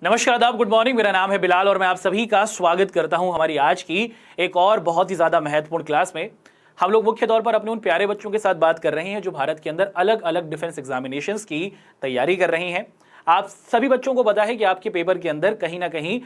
नमस्कार, आदाब, good morning. मेरा नाम है बिलाल और मैं आप सभी का स्वागत करता हूं हमारी आज की एक और बहुत ही ज़्यादा महत्वपूर्ण क्लास में। हम लोग मुख्य तौर पर अपने उन प्यारे बच्चों के साथ बात कर रहे हैं जो भारत के अंदर अलग अलग डिफेंस एग्जामिनेशंस की तैयारी कर रहे हैं। आप सभी बच्चों को पता है कि आपके पेपर के अंदर कहीं ना कहीं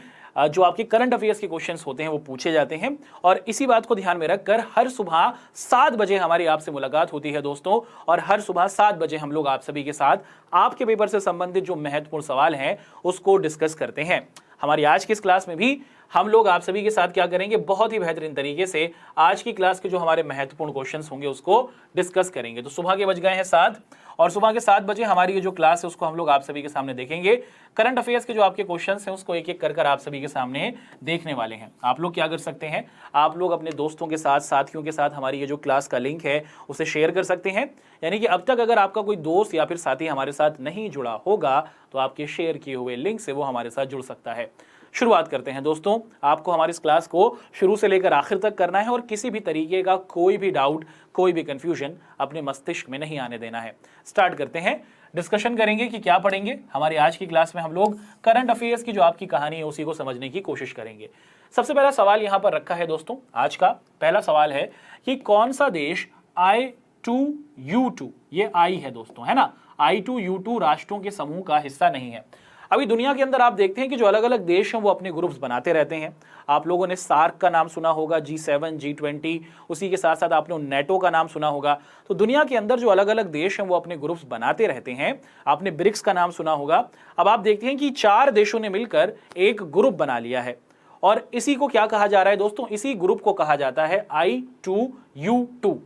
जो आपके करंट अफेयर्स के क्वेश्चंस होते हैं वो पूछे जाते हैं और इसी बात को ध्यान में रखकर हर सुबह 7 बजे हमारी आपसे मुलाकात होती है दोस्तों। और हर सुबह 7 बजे हम लोग आप सभी के साथ आपके पेपर से संबंधित जो महत्वपूर्ण सवाल हैं उसको डिस्कस करते हैं। हमारी आज की इस क्लास में भी हम लोग आप सभी के साथ क्या करेंगे, बहुत ही बेहतरीन तरीके से आज की क्लास के जो हमारे महत्वपूर्ण क्वेश्चंस होंगे उसको डिस्कस करेंगे। तो सुबह के बज गए हैं 7 और सुबह के 7 बजे हमारी ये जो क्लास है उसको हम लोग आप सभी के सामने देखेंगे। करंट अफेयर्स के जो आपके क्वेश्चंस हैं उसको एक एक कर आप सभी के सामने देखने वाले हैं। आप लोग क्या कर सकते हैं, आप लोग अपने दोस्तों के साथ, साथियों के साथ हमारी ये जो क्लास का लिंक है उसे शेयर कर सकते हैं। यानी कि अब तक अगर आपका कोई दोस्त या फिर साथी हमारे साथ नहीं जुड़ा होगा तो आपके शेयर किए हुए लिंक से वो हमारे साथ जुड़ सकता है। शुरुआत करते हैं दोस्तों। आपको हमारी इस क्लास को शुरू से लेकर आखिर तक करना है और किसी भी तरीके का कोई भी डाउट, कोई भी कंफ्यूजन अपने मस्तिष्क में नहीं आने देना है। स्टार्ट करते हैं, डिस्कशन करेंगे कि क्या पढ़ेंगे। हमारी आज की क्लास में हम लोग करंट अफेयर्स की जो आपकी कहानी है उसी को समझने की कोशिश करेंगे। सबसे पहला सवाल यहां पर रखा है दोस्तों। आज का पहला सवाल है कि कौन सा देश I2U2, ये आई है दोस्तों, है ना, I2U2 राष्ट्रों के समूह का हिस्सा नहीं है। अभी दुनिया के अंदर आप देखते हैं कि जो अलग अलग देश हैं वो अपने ग्रुप्स बनाते रहते हैं। आप लोगों ने सार्क का नाम सुना होगा, G7, G20, उसी के साथ साथ आपने नेटो का नाम सुना होगा। तो दुनिया के अंदर जो अलग अलग देश हैं वो अपने ग्रुप्स बनाते रहते हैं। आपने ब्रिक्स का नाम सुना होगा। अब आप देखते हैं कि 4 देशों ने मिलकर एक ग्रुप बना लिया है और इसी को क्या कहा जा रहा है दोस्तों, इसी ग्रुप को कहा जाता है I2U2,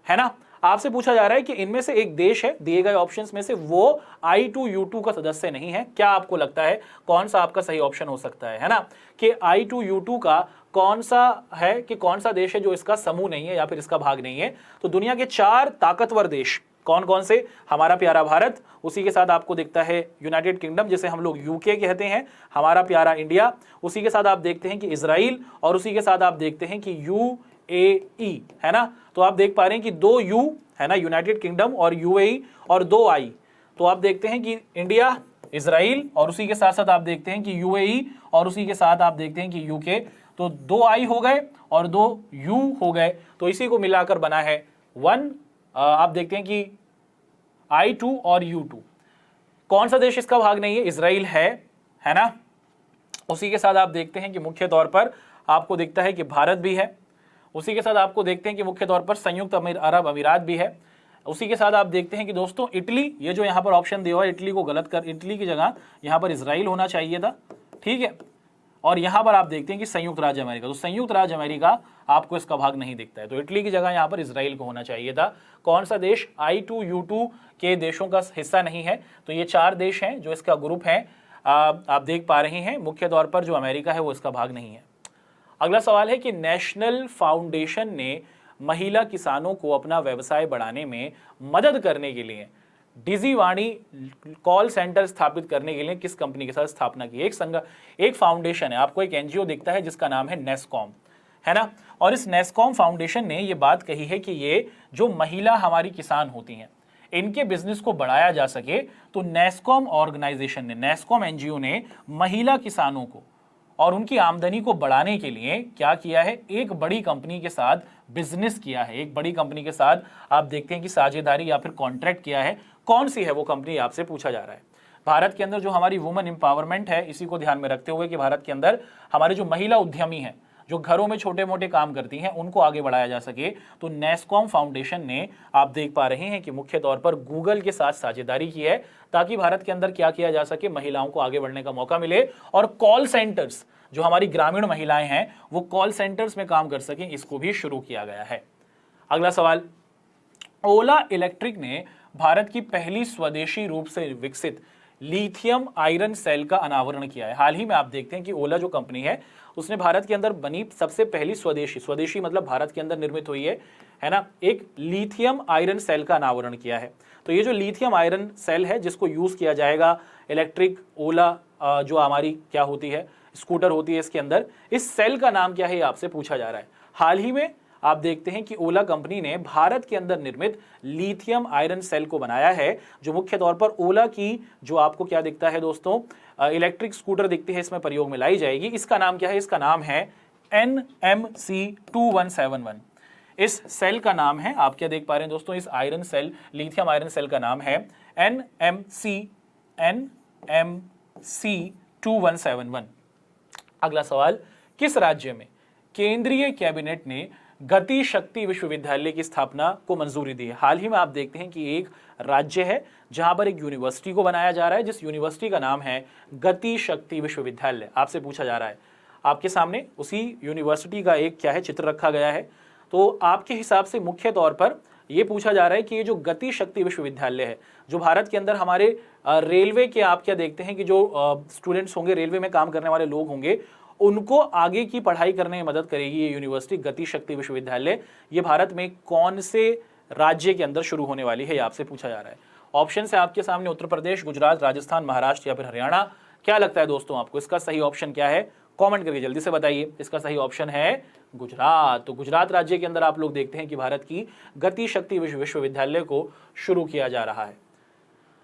है ना। आपसे पूछा जा रहा है कि इनमें से एक देश है, दिए गए ऑप्शंस में से, वो I2U2 का सदस्य नहीं है। क्या आपको लगता है कौन सा आपका सही ऑप्शन हो सकता है ना, कि I2U2 का कौन सा है, कि कौन सा देश है जो इसका समूह नहीं है या फिर इसका भाग नहीं है। तो दुनिया के 4 ताकतवर देश कौन कौन से, हमारा प्यारा भारत, उसी के साथ आपको दिखता है यूनाइटेड किंगडम जिसे हम लोग यूके कहते हैं, हमारा प्यारा इंडिया, उसी के साथ आप देखते हैं कि इजराइल, और उसी के साथ आप देखते हैं कि UAE, है ना। तो आप देख पा रहे हैं कि 2 यू है ना, यूनाइटेड किंगडम और UAE, और 2 आई। तो आप देखते हैं कि इंडिया, इजराइल, और उसी के साथ साथ आप देखते हैं कि UAE, और उसी के साथ आप देखते हैं कि यूके। तो 2 आई हो गए और 2 यू हो गए, तो इसी को मिलाकर बना है 1। आप देखते हैं कि I2 और U2। कौन सा देश इसका भाग नहीं है, इजराइल है ना। उसी के साथ आप देखते हैं कि मुख्य तौर पर आपको दिखता है कि भारत भी है। उसी के साथ आपको देखते हैं कि मुख्य तौर पर संयुक्त अरब अमीरात भी है। उसी के साथ आप देखते हैं कि दोस्तों इटली, ये जो यहाँ पर ऑप्शन दिया हुआ है, इटली को गलत कर, इटली की जगह यहाँ पर इजराइल होना चाहिए था, ठीक है। और यहाँ पर आप देखते हैं कि संयुक्त राज्य अमेरिका, तो संयुक्त राज्य अमेरिका आपको इसका भाग नहीं दिखता है, तो इटली की जगह यहाँ पर इजराइल को होना चाहिए था। कौन सा देश I2U2 के देशों का हिस्सा नहीं है, तो ये 4 देश हैं जो इसका ग्रुप है। आप देख पा रहे हैं मुख्य तौर पर जो अमेरिका है वो इसका भाग नहीं है। अगला सवाल है कि नेशनल फाउंडेशन ने महिला किसानों को अपना व्यवसाय बढ़ाने में मदद करने के लिए डिजीवाणी कॉल सेंटर स्थापित करने के लिए किस कंपनी के साथ स्थापना की। एक फाउंडेशन है, आपको एक एनजीओ दिखता है जिसका नाम है नेस्कॉम, है ना। और इस नेस्कॉम फाउंडेशन ने ये बात कही है कि ये जो महिला हमारी किसान होती हैं इनके बिजनेस को बढ़ाया जा सके, तो नेस्कॉम ऑर्गेनाइजेशन ने, नेस्कॉम एनजीओ ने महिला किसानों को और उनकी आमदनी को बढ़ाने के लिए क्या किया है, एक बड़ी कंपनी के साथ बिजनेस किया है। एक बड़ी कंपनी के साथ आप देखते हैं कि साझेदारी या फिर कॉन्ट्रैक्ट किया है। कौन सी है वो कंपनी, आपसे पूछा जा रहा है। भारत के अंदर जो हमारी वुमेन एम्पावरमेंट है, इसी को ध्यान में रखते हुए कि भारत के अंदर हमारे जो महिला उद्यमी हैं, जो घरों में छोटे मोटे काम करती हैं, उनको आगे बढ़ाया जा सके, तो नेस्कॉम फाउंडेशन ने, आप देख पा रहे हैं कि मुख्य तौर पर गूगल के साथ साझेदारी की है ताकि भारत के अंदर क्या किया जा सके, महिलाओं को आगे बढ़ने का मौका मिले और कॉल सेंटर्स, जो हमारी ग्रामीण महिलाएं हैं वो कॉल सेंटर्स में काम कर सकें, इसको भी शुरू किया गया है। अगला सवाल, ओला इलेक्ट्रिक ने भारत की पहली स्वदेशी रूप से विकसित लिथियम आयरन सेल का अनावरण किया है। हाल ही में आप देखते हैं कि ओला जो कंपनी है उसने भारत के अंदर बनी सबसे पहली स्वदेशी मतलब भारत के अंदर निर्मित हुई है ना, एक लिथियम आयरन सेल का अनावरण किया है। तो ये जो लिथियम आयरन सेल है जिसको यूज किया जाएगा इलेक्ट्रिक ओला जो हमारी क्या होती है, स्कूटर होती है, इसके अंदर इस सेल का नाम क्या है, आपसे पूछा जा रहा है। हाल ही में आप देखते हैं कि ओला कंपनी ने भारत के अंदर निर्मित लिथियम आयरन सेल को बनाया है, जो मुख्य तौर पर ओला की जो आपको क्या दिखता है दोस्तों, इलेक्ट्रिक स्कूटर दिखती है, इसमें प्रयोग में लाई जाएगी। इसका नाम क्या है? इसका नाम है NMC2171। इस सेल का नाम है, आप क्या देख पा रहे हैं दोस्तों, इस iron cell, lithium iron cell का नाम है NMC2171। अगला सवाल, किस राज्य में केंद्रीय कैबिनेट ने गति शक्ति विश्वविद्यालय की स्थापना को मंजूरी दी है? हाल ही में आप देखते हैं कि एक राज्य है जहां पर एक यूनिवर्सिटी को बनाया जा रहा है, जिस यूनिवर्सिटी का नाम है गति शक्ति विश्वविद्यालय। आपसे पूछा जा रहा है, आपके सामने उसी यूनिवर्सिटी का एक क्या है, चित्र रखा गया है। तो आपके हिसाब से मुख्य तौर पर यह पूछा जा रहा है कि ये जो गति शक्ति विश्वविद्यालय है, जो भारत के अंदर हमारे रेलवे के, आप क्या देखते हैं कि जो स्टूडेंट्स होंगे, रेलवे में काम करने वाले लोग होंगे, उनको आगे की पढ़ाई करने में मदद करेगी ये यूनिवर्सिटी गति शक्ति विश्वविद्यालय। ये भारत में कौन से राज्य के अंदर शुरू होने वाली है, ये आपसे पूछा जा रहा है। ऑप्शन है आपके सामने उत्तर प्रदेश, गुजरात, राजस्थान, महाराष्ट्र या फिर हरियाणा। क्या लगता है दोस्तों आपको, इसका सही ऑप्शन क्या है? कमेंट करके जल्दी से बताइए। इसका सही ऑप्शन है गुजरात। तो गुजरात राज्य के अंदर आप लोग देखते हैं कि भारत की गति शक्ति विश्वविद्यालय को शुरू किया जा रहा है।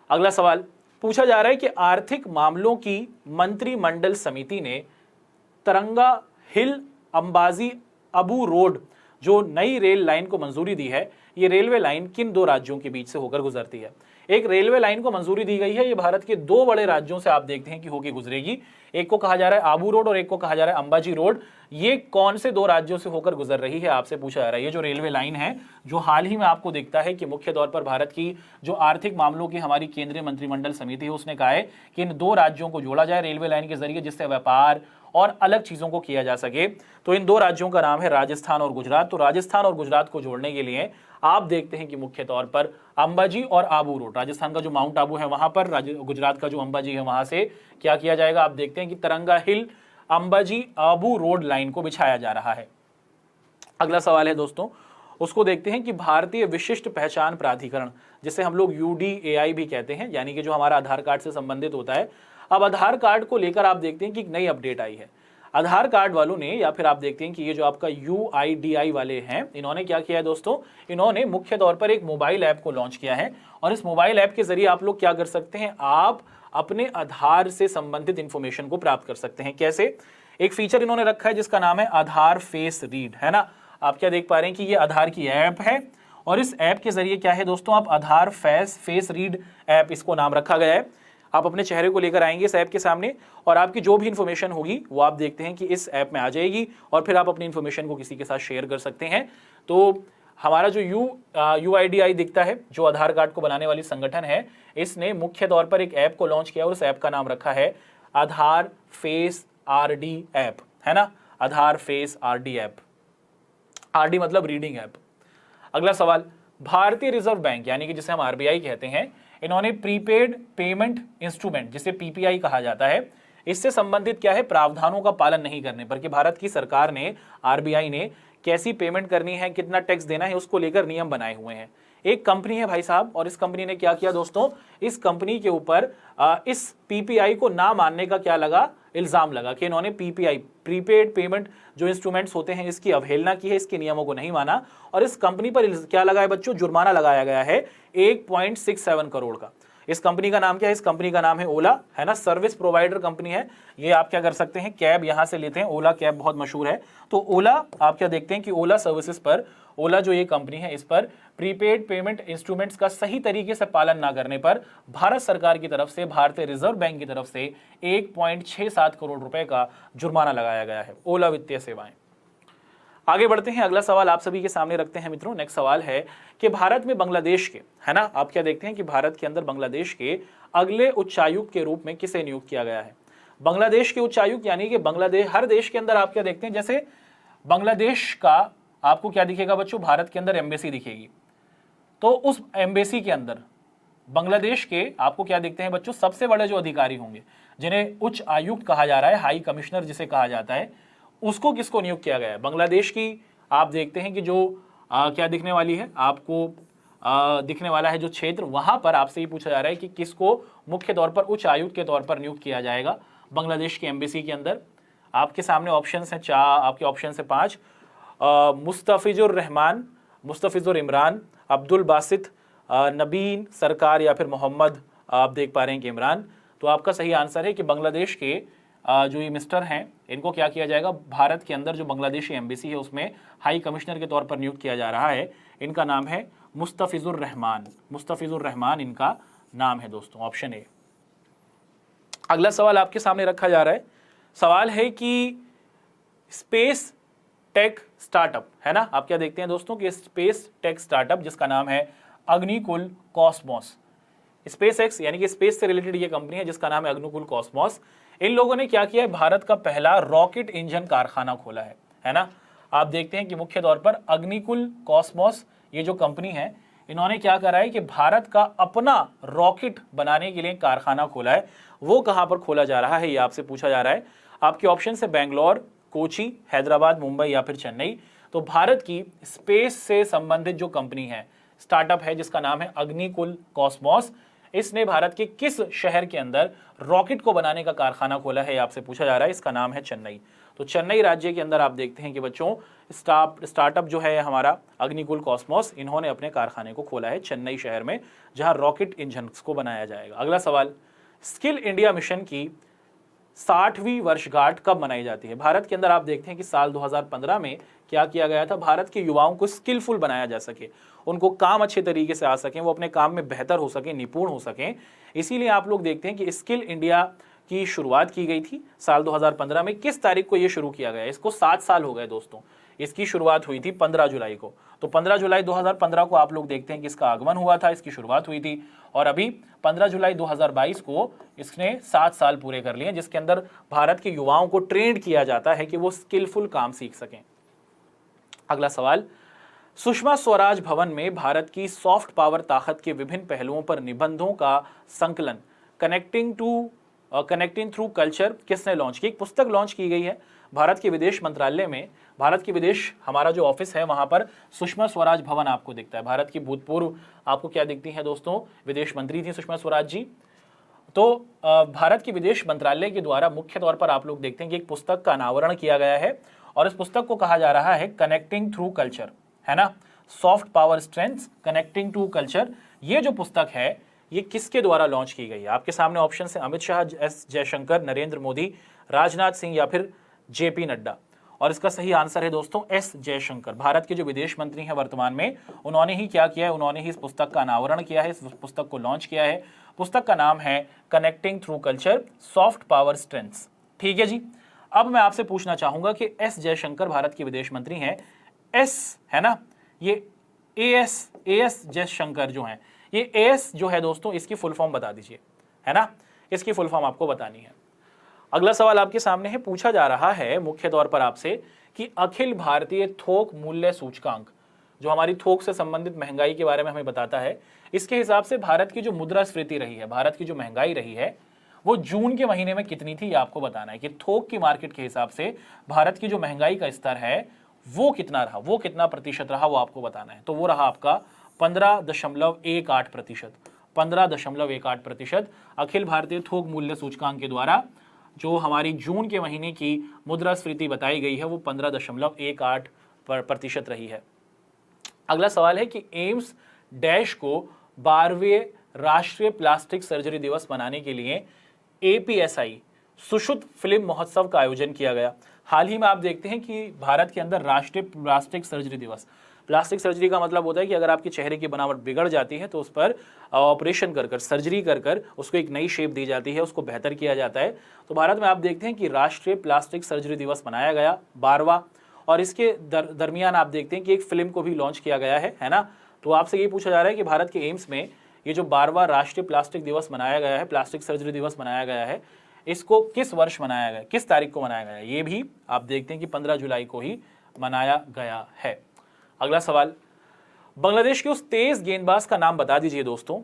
अगला सवाल पूछा जा रहा है कि आर्थिक मामलों की मंत्रिमंडल समिति ने तरंगा हिल अंबाजी अबू रोड जो नई रेल लाइन को मंजूरी दी है, ये रेलवे लाइन किन दो राज्यों के बीच से होकर गुजरती है? एक रेलवे लाइन को मंजूरी दी गई है, ये भारत के दो बड़े राज्यों से आप देखते हैं कि होकर गुजरेगी। एक को कहा जा रहा है आबू रोड और एक को कहा जा रहा है अंबाजी रोड। ये कौन से दो राज्यों से होकर गुजर रही है, आपसे पूछा जा रहा है। ये जो रेलवे लाइन है, जो हाल ही में आपको दिखता है कि मुख्य तौर पर भारत की जो आर्थिक मामलों की हमारी केंद्रीय मंत्रिमंडल समिति है, उसने कहा है कि इन दो राज्यों को जोड़ा जाए रेलवे लाइन के जरिए, जिससे व्यापार और अलग चीजों को किया जा सके। तो इन दो राज्यों का नाम है राजस्थान और गुजरात। तो राजस्थान और गुजरात को जोड़ने के लिए आप देखते हैं कि मुख्य तौर पर अंबाजी और आबू रोड, राजस्थान का जो माउंट आबू है वहां पर, गुजरात का जो अंबाजी है वहां से क्या किया जाएगा? आप देखते हैं कि तरंगा हिल अंबाजी आबू रोड लाइन को बिछाया जा रहा है। अगला सवाल है दोस्तों, उसको देखते हैं कि भारतीय विशिष्ट पहचान प्राधिकरण, जिसे हम लोग UDAI भी कहते हैं, यानी कि जो हमारा आधार कार्ड से संबंधित होता है। अब आधार कार्ड को लेकर आप देखते हैं कि एक नई अपडेट आई है। आधार कार्ड वालों ने, या फिर आप देखते हैं कि ये जो आपका UIDAI वाले हैं, इन्होंने क्या किया है दोस्तों, इन्होंने मुख्य तौर पर एक मोबाइल ऐप को लॉन्च किया है। और इस मोबाइल ऐप के जरिए आप लोग क्या कर सकते हैं, आप अपने आधार से संबंधित इंफॉर्मेशन को प्राप्त कर सकते हैं। कैसे? एक फीचर इन्होंने रखा है जिसका नाम है आधार फेस रीड, है ना। आप क्या देख पा रहे हैं कि ये आधार की ऐप है, और इस ऐप के जरिए क्या है दोस्तों, आप आधार फेस रीड ऐप, इसको नाम रखा गया है। आप अपने चेहरे को लेकर आएंगे इस ऐप के सामने, और आपकी जो भी इंफॉर्मेशन होगी वो आप देखते हैं कि इस ऐप में आ जाएगी, और फिर आप अपनी इंफॉर्मेशन को किसी के साथ शेयर कर सकते हैं। तो हमारा जो UIDAI दिखता है, जो आधार कार्ड को बनाने वाली संगठन है, इसने मुख्य तौर पर एक ऐप को लॉन्च किया और उस ऐप का नाम रखा है आधार फेस RD ऐप, है ना, आधार फेस RD ऐप। RD मतलब रीडिंग ऐप। अगला सवाल, भारतीय रिजर्व बैंक, यानी कि जिसे हम RBI कहते हैं, इन्होंने प्रीपेड पेमेंट इंस्ट्रूमेंट, जिसे PPI कहा जाता है, इससे संबंधित क्या है, प्रावधानों का पालन नहीं करने पर कि भारत की सरकार ने, RBI ने कैसी पेमेंट करनी है, कितना टैक्स देना है, उसको लेकर नियम बनाए हुए हैं। एक कंपनी है भाई साहब, और इस कंपनी ने क्या किया दोस्तों, इस कंपनी के ऊपर इस PPI को ना मानने का क्या लगा, इल्जाम लगा कि इन्होंने PPI प्रीपेड पेमेंट जो इंस्ट्रूमेंट्स होते हैं, इसकी अवहेलना की है, इसके नियमों को नहीं माना, और इस कंपनी पर क्या लगा है बच्चों, जुर्माना लगाया गया है 1.67 करोड़ का। इस कंपनी का नाम क्या है? इस कंपनी का नाम है ओला, है ना, सर्विस प्रोवाइडर कंपनी है ये। आप क्या कर सकते हैं, कैब यहां से लेते हैं, ओला कैब बहुत मशहूर है। तो ओला, आप क्या देखते हैं कि ओला सर्विसेज पर, ओला जो ये कंपनी है, इस पर प्रीपेड पेमेंट इंस्ट्रूमेंट्स का सही तरीके से पालन ना करने पर भारत सरकार की तरफ से, भारतीय रिजर्व बैंक की तरफ से 1.67 करोड़ रुपए का जुर्माना लगाया गया है। ओला वित्तीय सेवाएं। आगे बढ़ते हैं, अगला सवाल आप सभी के सामने रखते हैं मित्रों। नेक्स्ट सवाल है कि भारत में बांग्लादेश के, है ना, आप क्या देखते हैं कि भारत के अंदर बांग्लादेश के अगले उच्चायुक्त के रूप में किसे नियुक्त किया गया है? बांग्लादेश के उच्चायुक्त, यानी कि बांग्लादेश, हर देश के अंदर आप क्या देखते हैं, जैसे बांग्लादेश का आपको क्या दिखेगा बच्चों, भारत के अंदर एम्बेसी दिखेगी। तो उस एम्बेसी के अंदर बांग्लादेश के आपको क्या देखते हैं बच्चों, सबसे बड़े जो अधिकारी होंगे, जिन्हें उच्च आयुक्त कहा जा रहा है, हाई कमिश्नर जिसे कहा जाता है, उसको किसको नियुक्त किया गया है? बांग्लादेश की आप देखते हैं कि जो क्या दिखने वाली है आपको, दिखने वाला है जो क्षेत्र, वहां पर आपसे ये पूछा जा रहा है कि किसको मुख्य तौर पर उच्च आयुक्त के तौर पर नियुक्त किया जाएगा बांग्लादेश की एम्बेसी के अंदर। आपके सामने ऑप्शंस हैं, आपके ऑप्शन है 5। मुस्तफिजुर रहमान, मुस्तफिजुर इमरान, अब्दुल बासित, नबीन सरकार या फिर मोहम्मद, आप देख पा रहे हैं कि इमरान। तो आपका सही आंसर है कि बांग्लादेश के जो ये मिस्टर हैं इनको क्या किया जाएगा, भारत के अंदर जो बांग्लादेशी एम्बेसी है उसमें हाई कमिश्नर के तौर पर नियुक्त किया जा रहा है। इनका नाम है मुस्तफिजुर रहमान, मुस्तफिजुर रहमान इनका नाम है दोस्तों, ऑप्शन ए। अगला सवाल आपके सामने रखा जा रहा है। सवाल है कि स्पेस टेक स्टार्टअप है ना, आप क्या देखते हैं दोस्तों कि स्पेस टेक स्टार्टअप जिसका नाम है अग्निकुल कॉस्मोस, स्पेस एक्स यानी कि स्पेस से रिलेटेड ये कंपनी है जिसका नाम है अग्निकुल कॉस्मोस। इन लोगों ने क्या किया है, भारत का पहला रॉकेट इंजन कारखाना खोला है ना। आप देखते हैं कि मुख्य तौर पर अग्निकुल कॉस्मोस ये जो कंपनी है इन्होंने क्या करा है कि भारत का अपना रॉकेट बनाने के लिए कारखाना खोला है। वो कहां पर खोला जा रहा है ये आपसे पूछा जा रहा है। आपके ऑप्शन है बेंगलोर, कोची, हैदराबाद, मुंबई या फिर चेन्नई। तो भारत की स्पेस से संबंधित जो कंपनी है, स्टार्टअप है जिसका नाम है अग्निकुल कॉस्मोस, इसने भारत के किस शहर के अंदर रॉकेट को बनाने का कारखाना खोला है, आपसे पूछा जा रहा है। इसका नाम है चेन्नई। तो चेन्नई राज्य के अंदर आप देखते हैं कि बच्चों स्टार्टअप जो है हमारा अग्निकुल कॉस्मोस, इन्होंने अपने कारखाने को खोला है चेन्नई शहर में जहां रॉकेट इंजन को बनाया जाएगा। अगला सवाल, स्किल इंडिया मिशन की 60वीं वर्षगांठ कब मनाई जाती है। भारत के अंदर आप देखते हैं कि साल 2015 में क्या किया गया था, भारत के युवाओं को स्किलफुल बनाया जा सके, उनको काम अच्छे तरीके से आ सके, वो अपने काम में बेहतर हो सके, निपुण हो सके। इसीलिए आप लोग देखते हैं कि स्किल इंडिया की शुरुआत की गई थी साल 2015 में। किस तारीख को ये शुरू किया गया, इसको 7 साल हो गए दोस्तों। इसकी शुरुआत हुई थी 15 जुलाई को। तो 15 जुलाई 2015 को आप लोग देखते हैं कि इसका आगमन हुआ था, इसकी शुरुआत हुई थी, और अभी 15 जुलाई 2022 को इसने 7 साल पूरे कर लिए, जिसके अंदर भारत के युवाओं को ट्रेंड किया जाता है कि वो स्किलफुल काम सीख सकें। अगला सवाल, सुषमा स्वराज भवन में भारत की सॉफ्ट पावर ताकत के विभिन्न पहलुओं पर निबंधों का संकलन कनेक्टिंग थ्रू कल्चर किसने लॉन्च की। एक पुस्तक लॉन्च की गई है भारत के विदेश मंत्रालय में। भारत के विदेश हमारा जो ऑफिस है वहां पर सुषमा स्वराज भवन आपको दिखता है। भारत की भूतपूर्व आपको क्या दिखती है दोस्तों, विदेश मंत्री थी सुषमा स्वराज जी। तो भारत के विदेश मंत्रालय के द्वारा मुख्य तौर पर आप लोग देखते हैं कि एक पुस्तक का अनावरण किया गया है, और इस पुस्तक को कहा जा रहा है कनेक्टिंग थ्रू कल्चर, है ना, soft power strengths connecting to culture. ये जो पुस्तक है ये किसके द्वारा लॉन्च की गई है। आपके सामने ऑप्शन है अमित शाह, एस जयशंकर, नरेंद्र मोदी, राजनाथ सिंह या फिर जेपी नड्डा। और इसका सही आंसर है दोस्तों एस जयशंकर। भारत के जो विदेश मंत्री हैं वर्तमान में, उन्होंने ही क्या किया है, उन्होंने ही इस पुस्तक का अनावरण किया है, इस पुस्तक को लॉन्च किया है। पुस्तक का नाम है connecting through culture, soft power strengths. ठीक है जी। अब मैं आपसे पूछना चाहूंगा कि एस जयशंकर भारत के विदेश मंत्री हैं, एस है ना, ये एएस जयशंकर जो हैं, ये एएस जो है दोस्तों इसकी फुल फॉर्म बता दीजिए, है ना, इसकी फुल फॉर्म आपको बतानी है। अगला सवाल आपके सामने है, पूछा जा रहा है मुख्य तौर पर आपसे कि अखिल भारतीय थोक मूल्य सूचकांक, जो हमारी थोक से संबंधित महंगाई के बारे में हमें बताता है, इसके हिसाब से भारत की जो मुद्रास्फीति रही है, भारत की जो महंगाई रही है, वो जून के महीने में कितनी थी, ये आपको बताना है कि थोक की मार्केट के हिसाब से भारत की जो महंगाई का स्तर है वो कितना रहा, वो कितना प्रतिशत रहा, वो आपको बताना है। तो वो रहा आपका 15.18%, 15.18% अखिल भारतीय थोक मूल्य सूचकांक के द्वारा जो हमारी जून के महीने की मुद्रास्फीति बताई गई है वो 15.18% रही है। अगला सवाल है कि एम्स डैश को 12वें राष्ट्रीय प्लास्टिक सर्जरी दिवस मनाने के लिए APSI सुशुद्ध फिल्म महोत्सव का आयोजन किया गया। हाल ही में आप देखते हैं कि भारत के अंदर राष्ट्रीय प्लास्टिक सर्जरी दिवस, प्लास्टिक सर्जरी का मतलब होता है कि अगर आपके चेहरे की बनावट बिगड़ जाती है तो उस पर ऑपरेशन कर सर्जरी कर उसको एक नई शेप दी जाती है, उसको बेहतर किया जाता है। तो भारत में आप देखते हैं कि राष्ट्रीय प्लास्टिक सर्जरी दिवस मनाया गया 12वां, और इसके दरमियान आप देखते हैं कि एक फिल्म को भी लॉन्च किया गया है ना। तो आपसे ये पूछा जा रहा है कि भारत के एम्स में ये जो 12वां राष्ट्रीय प्लास्टिक दिवस मनाया गया है, प्लास्टिक सर्जरी दिवस मनाया गया है, इसको किस वर्ष मनाया गया, किस तारीख को मनाया गया, ये भी आप देखते हैं कि 15 जुलाई को ही मनाया गया है। अगला सवाल, बांग्लादेश के उस तेज गेंदबाज का नाम बता दीजिए दोस्तों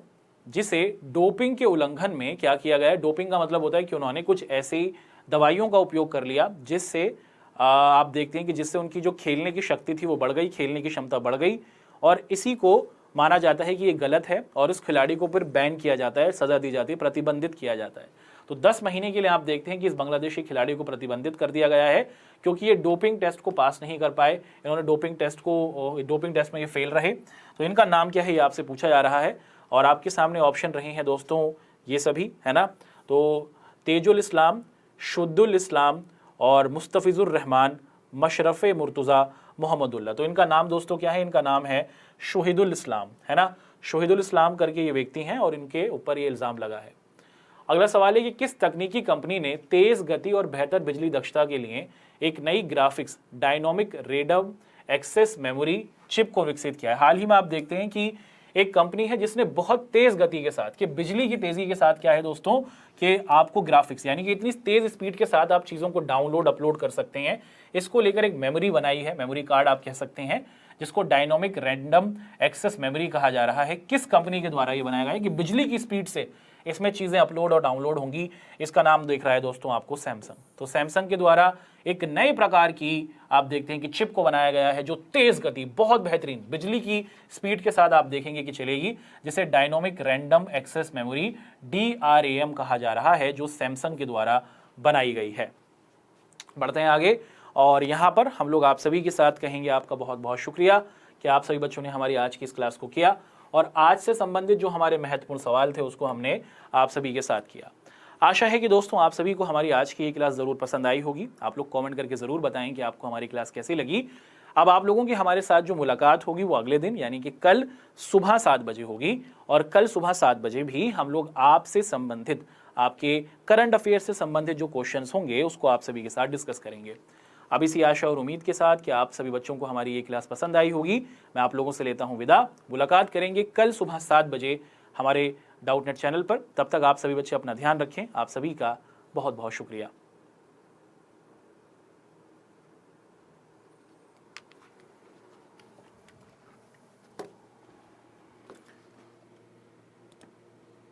जिसे डोपिंग के उल्लंघन में क्या किया गया है। डोपिंग का मतलब होता है कि उन्होंने कुछ ऐसी दवाइयों का उपयोग कर लिया जिससे आप देखते हैं कि जिससे उनकी जो खेलने की शक्ति थी वो बढ़ गई, खेलने की क्षमता बढ़ गई, और इसी को माना जाता है कि ये गलत है और इस खिलाड़ी को फिर बैन किया जाता है, सजा दी जाती है, प्रतिबंधित किया जाता है। तो 10 महीने के लिए आप देखते हैं कि इस बांग्लादेशी खिलाड़ी को प्रतिबंधित कर दिया गया है क्योंकि ये डोपिंग टेस्ट को पास नहीं कर पाए। इन्होंने डोपिंग टेस्ट में ये फेल रहे। तो इनका नाम क्या है ये आपसे पूछा जा रहा है और आपके सामने ऑप्शन रहे हैं दोस्तों ये सभी, है ना। तो तेजुल इस्लाम, शुद्दुल इस्लाम और मुस्तफिजुर रहमान, मशरफ़े मुर्तज़ा, मोहम्मदुल्लाह। तो इनका नाम दोस्तों क्या है, इनका नाम है शोहिदुल इस्लाम, है ना। शोहिदुल इस्लाम करके ये व्यक्ति हैं और इनके ऊपर ये इल्ज़ाम लगा है। अगला सवाल है कि किस तकनीकी कंपनी ने तेज़ गति और बेहतर बिजली दक्षता के लिए एक नई graphics dynamic random access memory chip को विकसित किया है। हाल ही में आप देखते हैं कि एक कंपनी है जिसने बहुत तेज गति के साथ, कि बिजली की तेजी के साथ क्या है दोस्तों, कि आपको ग्राफिक्स यानी कि इतनी तेज स्पीड के साथ आप चीज़ों को डाउनलोड अपलोड कर सकते हैं, इसको लेकर एक मेमोरी बनाई है, मेमोरी कार्ड आप कह सकते हैं, जिसको डायनामिक रैंडम एक्सेस मेमोरी कहा जा रहा है। किस कंपनी के द्वारा ये बनाया गया है कि बिजली की स्पीड से इसमें चीज़ें अपलोड और डाउनलोड होंगी। इसका नाम दिख रहा है दोस्तों आपको सैमसंग। तो सैमसंग के द्वारा एक नए प्रकार की आप देखते हैं कि चिप को बनाया गया है जो तेज गति, बहुत बेहतरीन बिजली की स्पीड के साथ आप देखेंगे कि चलेगी, जिसे dynamic random access memory DRAM कहा जा रहा है, जो सैमसंग के द्वारा बनाई गई है। बढ़ते हैं आगे और यहाँ पर हम लोग आप सभी के साथ कहेंगे आपका बहुत बहुत शुक्रिया कि आप सभी बच्चों ने हमारी आज की इस क्लास को किया और आज से संबंधित जो हमारे महत्वपूर्ण सवाल थे उसको हमने आप सभी के साथ किया। आशा है कि दोस्तों आप सभी को हमारी आज की ये क्लास ज़रूर पसंद आई होगी। आप लोग कमेंट करके ज़रूर बताएं कि आपको हमारी क्लास कैसी लगी। अब आप लोगों की हमारे साथ जो मुलाकात होगी वो अगले दिन यानी कि कल सुबह 7 बजे होगी और कल सुबह 7 बजे भी हम लोग आपसे संबंधित, आपके करंट अफेयर से संबंधित जो क्वेश्चंस होंगे उसको आप सभी के साथ डिस्कस करेंगे। अब इसी आशा और उम्मीद के साथ कि आप सभी बच्चों को हमारी ये क्लास पसंद आई होगी, मैं आप लोगों से लेता हूं विदा। मुलाकात करेंगे कल सुबह 7 बजे हमारे डाउटनेट चैनल पर। तब तक आप सभी बच्चे अपना ध्यान रखें। आप सभी का बहुत बहुत शुक्रिया।